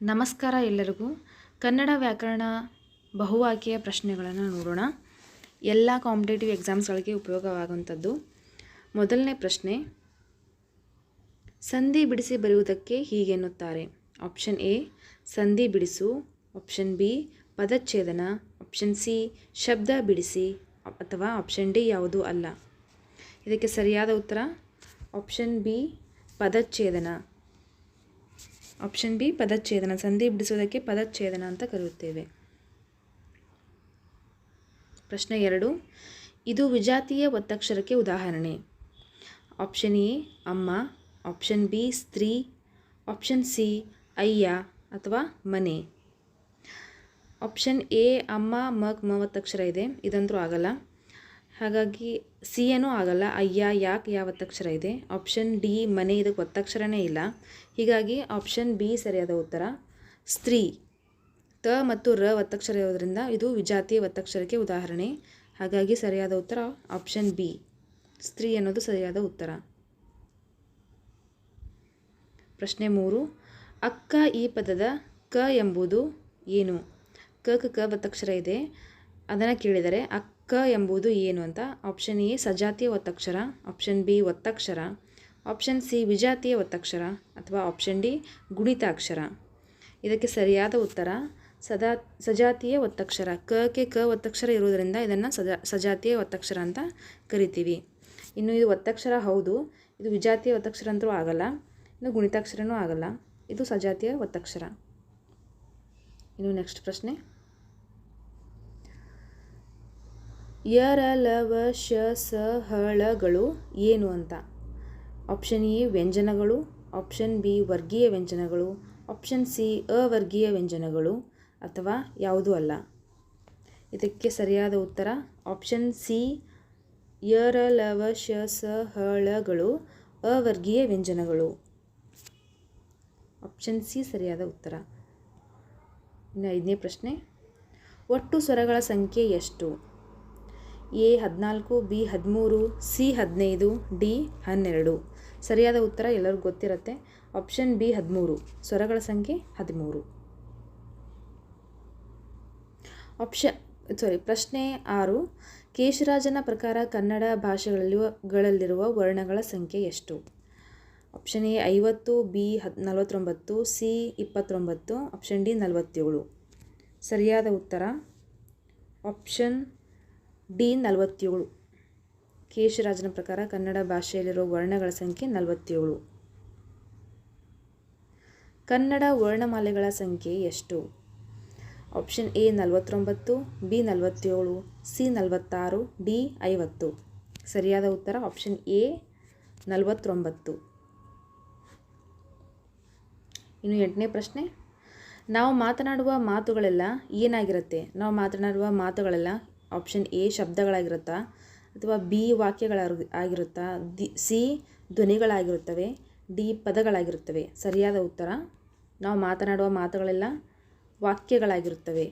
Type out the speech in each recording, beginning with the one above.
ನಮಸ್ಕಾರ ಎಲ್ಲರಿಗೂ. ಕನ್ನಡ ವ್ಯಾಕರಣ ಬಹುವಾಕ್ಯ ಪ್ರಶ್ನೆಗಳನ್ನು ನೋಡೋಣ. ಎಲ್ಲ ಕಾಂಪಿಟೇಟಿವ್ ಎಕ್ಸಾಮ್ಸ್ಗಳಿಗೆ ಉಪಯೋಗವಾಗುವಂಥದ್ದು. ಮೊದಲನೇ ಪ್ರಶ್ನೆ, ಸಂಧಿ ಬಿಡಿಸಿ ಬರೆಯುವುದಕ್ಕೆ ಹೀಗೆನ್ನುತ್ತಾರೆ. ಆಪ್ಷನ್ ಎ ಸಂಧಿ ಬಿಡಿಸು, ಆಪ್ಷನ್ ಬಿ ಪದಚ್ಛೇದನ, ಆಪ್ಷನ್ ಸಿ ಶಬ್ದ ಬಿಡಿಸಿ, ಅಥವಾ ಆಪ್ಷನ್ ಡಿ ಯಾವುದೂ ಅಲ್ಲ. ಇದಕ್ಕೆ ಸರಿಯಾದ ಉತ್ತರ ಆಪ್ಷನ್ ಬಿ ಪದಚ್ಛೇದನ. ಆಪ್ಷನ್ ಬಿ ಪದಚ್ಛೇದನ. ಸಂಧಿ ಬಿಡಿಸುವುದಕ್ಕೆ ಪದಚ್ಛೇದನ ಅಂತ ಕರೆಯುತ್ತೇವೆ. ಪ್ರಶ್ನೆ 2, ಇದು ವಿಜಾತೀಯ ಒತ್ತಕ್ಷರಕ್ಕೆ ಉದಾಹರಣೆ. ಆಪ್ಷನ್ ಎ ಅಮ್ಮ, ಆಪ್ಷನ್ ಬಿ ಸ್ತ್ರೀ, ಆಪ್ಷನ್ ಸಿ ಅಯ್ಯ ಅಥವಾ ಮನೆ. ಆಪ್ಷನ್ ಎ ಅಮ್ಮ ಮ ಒತ್ತಕ್ಷರ ಇದೆ, ಇದಂತೂ ಆಗಲ್ಲ. ಹಾಗಾಗಿ ಸಿ ಏನೂ ಆಗಲ್ಲ. ಅಯ್ಯ ಯಾಕೆ ಯಾವ ಒತ್ತಕ್ಷರ ಇದೆ. ಆಪ್ಷನ್ ಡಿ ಮನೆ, ಇದಕ್ಕೆ ಒತ್ತಕ್ಷರನೇ ಇಲ್ಲ. ಹೀಗಾಗಿ ಆಪ್ಷನ್ ಬಿ ಸರಿಯಾದ ಉತ್ತರ. ಸ್ತ್ರೀ ತ ಮತ್ತು ರ ಒತ್ತಕ್ಷರ ಇರೋದ್ರಿಂದ ಇದು ವಿಜಾತೀಯ ಒತ್ತಕ್ಷರಕ್ಕೆ ಉದಾಹರಣೆ. ಹಾಗಾಗಿ ಸರಿಯಾದ ಉತ್ತರ ಆಪ್ಷನ್ ಬಿ, ಸ್ತ್ರೀ ಅನ್ನೋದು ಸರಿಯಾದ ಉತ್ತರ. ಪ್ರಶ್ನೆ 3, ಅಕ್ಕ ಈ ಪದದ ಕ ಎಂಬುದು ಏನು. ಕ ಒತ್ತಕ್ಷರ ಇದೆ, ಅದನ್ನು ಕೇಳಿದರೆ ಅಕ್ಕ ಎಂಬುದು ಏನು ಅಂತ. ಆಪ್ಷನ್ ಎ ಸಜಾತೀಯ ಒತ್ತಕ್ಷರ, ಆಪ್ಷನ್ ಬಿ ಒತ್ತಕ್ಷರ, ಆಪ್ಷನ್ ಸಿ ವಿಜಾತೀಯ ಒತ್ತಕ್ಷರ, ಅಥವಾ ಆಪ್ಷನ್ ಡಿ ಗುಣಿತಾಕ್ಷರ. ಇದಕ್ಕೆ ಸರಿಯಾದ ಉತ್ತರ ಸಜಾತೀಯ ಒತ್ತಕ್ಷರ. ಕೆ ಕ ಒತ್ತಕ್ಷರ ಇರುವುದರಿಂದ ಇದನ್ನು ಸಜಾತೀಯ ಒತ್ತಕ್ಷರ ಅಂತ ಕರಿತೀವಿ. ಇನ್ನು ಇದು ಒತ್ತಕ್ಷರ ಹೌದು, ಇದು ವಿಜಾತೀಯ ಒತ್ತಕ್ಷರ ಅಂತೂ ಆಗಲ್ಲ, ಇನ್ನು ಗುಣಿತಾಕ್ಷರನೂ ಆಗಲ್ಲ. ಇದು ಸಜಾತೀಯ ಒತ್ತಕ್ಷರ. ಇನ್ನು ನೆಕ್ಸ್ಟ್ ಪ್ರಶ್ನೆ, ಯ ರ ಲ ವ ಶ ಸ ಹ ಳ ಗಳು ಏನು ಅಂತ. ಆಪ್ಷನ್ ಎ ವ್ಯಂಜನಗಳು, ಆಪ್ಷನ್ ಬಿ ವರ್ಗೀಯ ವ್ಯಂಜನಗಳು, ಆಪ್ಷನ್ ಸಿ ಅವರ್ಗೀಯ ವ್ಯಂಜನಗಳು, ಅಥವಾ ಯಾವುದೂ ಅಲ್ಲ. ಇದಕ್ಕೆ ಸರಿಯಾದ ಉತ್ತರ ಆಪ್ಷನ್ ಸಿ ಯ ರ ಲ ವ ಶ ಸ ಹ ಳ ಗಳು ಅವರ್ಗೀಯ ವ್ಯಂಜನಗಳು. ಆಪ್ಷನ್ ಸಿ ಸರಿಯಾದ ಉತ್ತರ. ಇನ್ನು 5ನೇ ಪ್ರಶ್ನೆ, ಒಟ್ಟು ಸ್ವರಗಳ ಸಂಖ್ಯೆ ಎಷ್ಟು. A 14, B 13, C 15, D 12. ಸರಿಯಾದ ಉತ್ತರ ಎಲ್ಲರಿಗೂ ಗೊತ್ತಿರುತ್ತೆ. ಆಪ್ಷನ್ ಬಿ 13, ಸ್ವರಗಳ ಸಂಖ್ಯೆ 13. ಪ್ರಶ್ನೆ 6, ಕೇಶರಾಜನ ಪ್ರಕಾರ ಕನ್ನಡ ಭಾಷೆಗಳಲ್ಲಿರುವ ವರ್ಣಗಳ ಸಂಖ್ಯೆ ಎಷ್ಟು. Option A 50, B 49, C 29, option D 47. ಸರಿಯಾದ ಉತ್ತರ ಆಪ್ಷನ್ ಡಿ 47. ಕೇಶರಾಜನ ಪ್ರಕಾರ ಕನ್ನಡ ಭಾಷೆಯಲ್ಲಿರುವ ವರ್ಣಗಳ ಸಂಖ್ಯೆ 47. ಕನ್ನಡ ವರ್ಣಮಾಲೆಗಳ ಸಂಖ್ಯೆ ಎಷ್ಟು. Option A 49, B 47, C 46, D 50. ಸರಿಯಾದ ಉತ್ತರ ಆಪ್ಷನ್ ಎ 49. ಇನ್ನು 8ನೇ ಪ್ರಶ್ನೆ, ನಾವು ಮಾತನಾಡುವ ಮಾತುಗಳೆಲ್ಲ ಏನಾಗಿರುತ್ತೆ. ನಾವು ಮಾತನಾಡುವ ಮಾತುಗಳೆಲ್ಲ ಆಪ್ಷನ್ ಎ ಶಬ್ದಗಳಾಗಿರುತ್ತಾ, ಅಥವಾ ಬಿ ವಾಕ್ಯಗಳಾಗಿರುತ್ತಾ, ಸಿ ಧ್ವನಿಗಳಾಗಿರುತ್ತವೆ, ಡಿ ಪದಗಳಾಗಿರುತ್ತವೆ. ಸರಿಯಾದ ಉತ್ತರ ನಾವು ಮಾತನಾಡುವ ಮಾತುಗಳೆಲ್ಲ ವಾಕ್ಯಗಳಾಗಿರುತ್ತವೆ.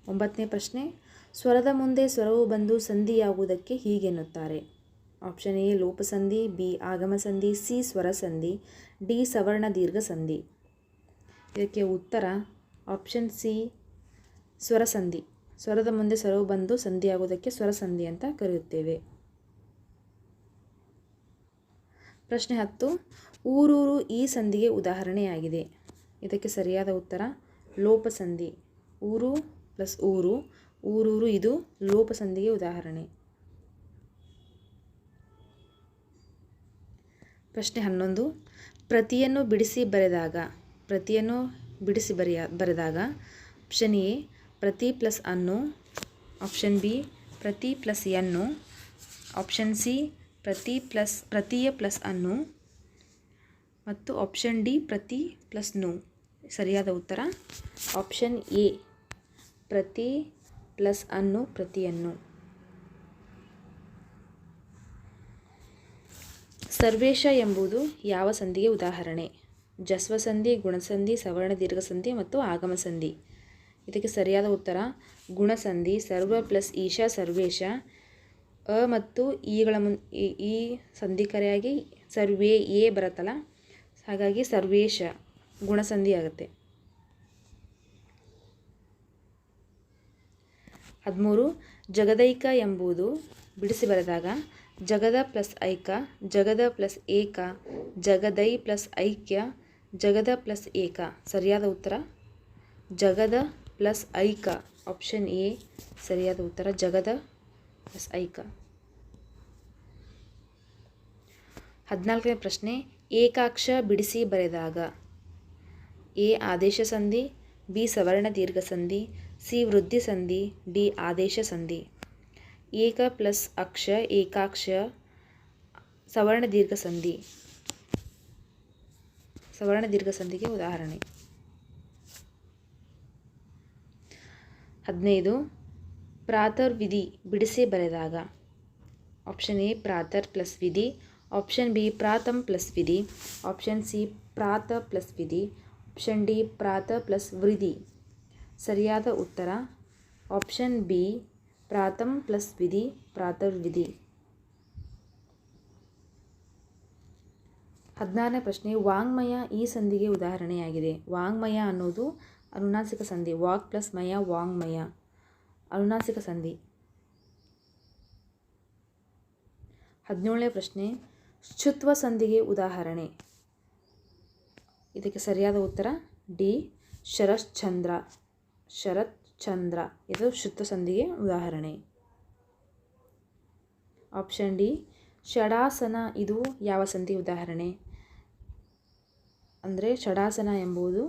9ನೇ ಪ್ರಶ್ನೆ, ಸ್ವರದ ಮುಂದೆ ಸ್ವರವು ಬಂದು ಸಂಧಿಯಾಗುವುದಕ್ಕೆ ಹೀಗೆನ್ನುತ್ತಾರೆ. ಆಪ್ಷನ್ ಎ ಲೋಪಸಂಧಿ, ಬಿ ಆಗಮ ಸಂಧಿ, ಸಿ ಸ್ವರ ಸಂಧಿ, ಡಿ ಸವರ್ಣ ದೀರ್ಘ ಸಂಧಿ. ಇದಕ್ಕೆ ಉತ್ತರ ಆಪ್ಷನ್ ಸಿ ಸ್ವರಸಂಧಿ. ಸ್ವರದ ಮುಂದೆ ಸ್ವರವು ಬಂದು ಸಂಧಿಯಾಗುವುದಕ್ಕೆ ಸ್ವರಸಂಧಿ ಅಂತ ಕರೆಯುತ್ತೇವೆ. ಪ್ರಶ್ನೆ 10, ಊರೂರು ಈ ಸಂಧಿಗೆ ಉದಾಹರಣೆಯಾಗಿದೆ. ಇದಕ್ಕೆ ಸರಿಯಾದ ಉತ್ತರ ಲೋಪಸಂಧಿ. ಊರು ಪ್ಲಸ್ ಊರು, ಊರೂರು ಇದು ಲೋಪಸಂಧಿಗೆ ಉದಾಹರಣೆ. ಪ್ರಶ್ನೆ 11, ಪ್ರತಿಯನ್ನು ಬಿಡಿಸಿ ಬರೆದಾಗ ಆಪ್ಷನ್ ಎ ಪ್ರತಿ ಪ್ಲಸ್ ಅನ್ನು, ಆಪ್ಷನ್ ಬಿ ಪ್ರತಿ ಪ್ಲಸ್ ಎನ್ನು, ಆಪ್ಷನ್ ಸಿ ಪ್ರತಿಯ ಪ್ಲಸ್ ಅನ್ನು, ಮತ್ತು ಆಪ್ಷನ್ ಡಿ ಪ್ರತಿ ಪ್ಲಸ್ ನು. ಸರಿಯಾದ ಉತ್ತರ ಆಪ್ಷನ್ ಎ ಪ್ರತಿ ಪ್ಲಸ್ ಅನ್ನು, ಪ್ರತಿಯನ್ನು. ಸರ್ವೇಶ ಎಂಬುದು ಯಾವ ಸಂಧಿಗೆ ಉದಾಹರಣೆ. ಜಸ್ವಸಂಧಿ, ಗುಣಸಂಧಿ, ಸವರ್ಣ ದೀರ್ಘ ಸಂಧಿ ಮತ್ತು ಆಗಮ ಸಂಧಿ. ಇದಕ್ಕೆ ಸರಿಯಾದ ಉತ್ತರ ಗುಣಸಂಧಿ. ಸರ್ವ ಪ್ಲಸ್ ಈಶ ಸರ್ವೇಶ, ಅ ಮತ್ತು ಈಗಳ ಈ ಸಂಧಿಕರೆಯಾಗಿ ಸರ್ವೇ ಎ ಬರುತ್ತಲ್ಲ, ಹಾಗಾಗಿ ಸರ್ವೇಶ ಗುಣಸಂಧಿ ಆಗುತ್ತೆ. 13 ಜಗದೈಕ ಎಂಬುದು ಬಿಡಿಸಿ ಬರೆದಾಗ ಜಗದ ಪ್ಲಸ್ ಐಕ, ಜಗದ ಪ್ಲಸ್ ಏಕ, ಜಗದೈ ಪ್ಲಸ್ ಐಕ್ಯ, ಜಗದ ಪ್ಲಸ್ ಏಕ. ಸರಿಯಾದ ಉತ್ತರ ಜಗದ ಪ್ಲಸ್ ಐಕ. ಆಪ್ಷನ್ ಎ ಸರಿಯಾದ ಉತ್ತರ, ಜಗದ ಪ್ಲಸ್ ಐಕ. 14ನೇ ಪ್ರಶ್ನೆ, ಏಕಾಕ್ಷ ಬಿಡಿಸಿ ಬರೆದಾಗ ಎ ಆದೇಶ ಸಂಧಿ, ಬಿ ಸವರ್ಣ ದೀರ್ಘ ಸಂಧಿ, ಸಿ ವೃದ್ಧಿ ಸಂಧಿ, ಡಿ ಆದೇಶ ಸಂಧಿ. ಏಕ ಪ್ಲಸ್ ಅಕ್ಷ ಏಕಾಕ್ಷ ಸವರ್ಣ ದೀರ್ಘ ಸಂಧಿ. ಸವರ್ಣ ದೀರ್ಘ ಸಂಧಿಗೆ ಉದಾಹರಣೆ. 15 ಪ್ರಾತರ್ವಿಧಿ ಬಿಡಿಸಿ ಬರೆದಾಗ ಆಪ್ಷನ್ ಎ ಪ್ರಾತರ್ ಪ್ಲಸ್ ವಿಧಿ, ಆಪ್ಷನ್ ಬಿ ಪ್ರಾತಂ ಪ್ಲಸ್ ವಿಧಿ, ಆಪ್ಷನ್ ಸಿ ಪ್ರಾತ ಪ್ಲಸ್ ವಿಧಿ, ಆಪ್ಷನ್ ಡಿ ಪ್ರಾತ ಪ್ಲಸ್ ವೃದ್ಧಿ. ಸರಿಯಾದ ಉತ್ತರ ಆಪ್ಷನ್ ಬಿ ಪ್ರಾತಂ ಪ್ಲಸ್ ವಿಧಿ, ಪ್ರಾತರ್ವಿಧಿ. 16ನೇ ಪ್ರಶ್ನೆ, ವಾಂಗ್ಮಯ ಈ ಸಂಧಿಗೆ ಉದಾಹರಣೆಯಾಗಿದೆ. ವಾಂಗ್ಮಯ ಅನ್ನೋದು ಅನುನಾಸಿಕ ಸಂಧಿ. ವಾಕ್ ಪ್ಲಸ್ ಮಯ ವಾಂಗ್ಮಯ ಅನುನಾಸಿಕ ಸಂಧಿ. 17ನೇ ಪ್ರಶ್ನೆ, ಶುತ್ವ ಸಂಧಿಗೆ ಉದಾಹರಣೆ. ಇದಕ್ಕೆ ಸರಿಯಾದ ಉತ್ತರ ಡಿ ಶರಶ್ಚಂದ್ರ. ಶರತ್ಚಂದ್ರ ಇದು ಶುತ್ವ ಸಂಧಿಗೆ ಉದಾಹರಣೆ. ಆಪ್ಷನ್ ಡಿ ಷಡಾಸನ ಇದು ಯಾವ ಸಂಧಿ ಉದಾಹರಣೆ ಅಂದರೆ ಷಡಾಸನ ಎಂಬುದು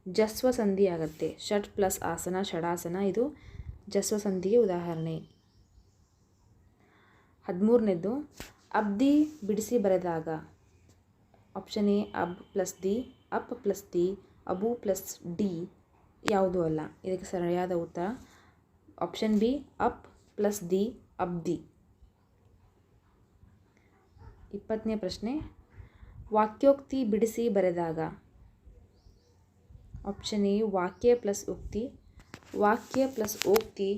ಜಸ್ವ ಸಂಧಿ ಆಗುತ್ತೆ. ಷಟ್ ಪ್ಲಸ್ ಆಸನ ಷಡಾಸನ ಇದು ಜಸ್ವ ಸಂಧಿಗೆ ಉದಾಹರಣೆ. 13ನೇದು ಅಬ್ದಿ ಬಿಡಿಸಿ ಬರೆದಾಗ ಆಪ್ಷನ್ ಎ ಅಬ್ ಪ್ಲಸ್ ದಿ, ಅಪ್ ಪ್ಲಸ್ ದಿ, ಅಬು ಪ್ಲಸ್ ಡಿ ಯಾವುದೂ ಅಲ್ಲ. ಇದಕ್ಕೆ ಸರಿಯಾದ ಉತ್ತರ ಆಪ್ಷನ್ ಬಿ ಅಪ್ ಪ್ಲಸ್ ದಿ ಅಬ್ದಿ. 20ನೇ ಪ್ರಶ್ನೆ, ವಾಕ್ಯೋಕ್ತಿ ಬಿಡಿಸಿ ಬರೆದಾಗ ಆಪ್ಷನ್ ಎ ವಾಕ್ಯ ಪ್ಲಸ್ ಉಕ್ತಿ, ವಾಕ್ಯ ಪ್ಲಸ್ ಓಕ್ತಿ,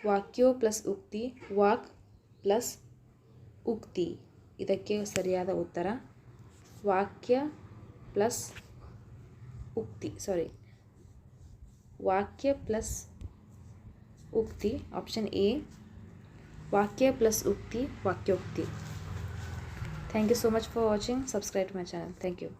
ವಾಕ್ಯೋ ಪ್ಲಸ್ ಉಕ್ತಿ, ವಾಕ್ ಪ್ಲಸ್ ಉಕ್ತಿ. ಇದಕ್ಕೆ ಸರಿಯಾದ ಉತ್ತರ ವಾಕ್ಯ ಪ್ಲಸ್ ಉಕ್ತಿ ವಾಕ್ಯ ಪ್ಲಸ್ ಉಕ್ತಿ. ಆಪ್ಷನ್ ಎ ವಾಕ್ಯ ಪ್ಲಸ್ ಉಕ್ತಿ ವಾಕ್ಯೋಕ್ತಿ. Thank you so much for watching. Subscribe to my channel. Thank you.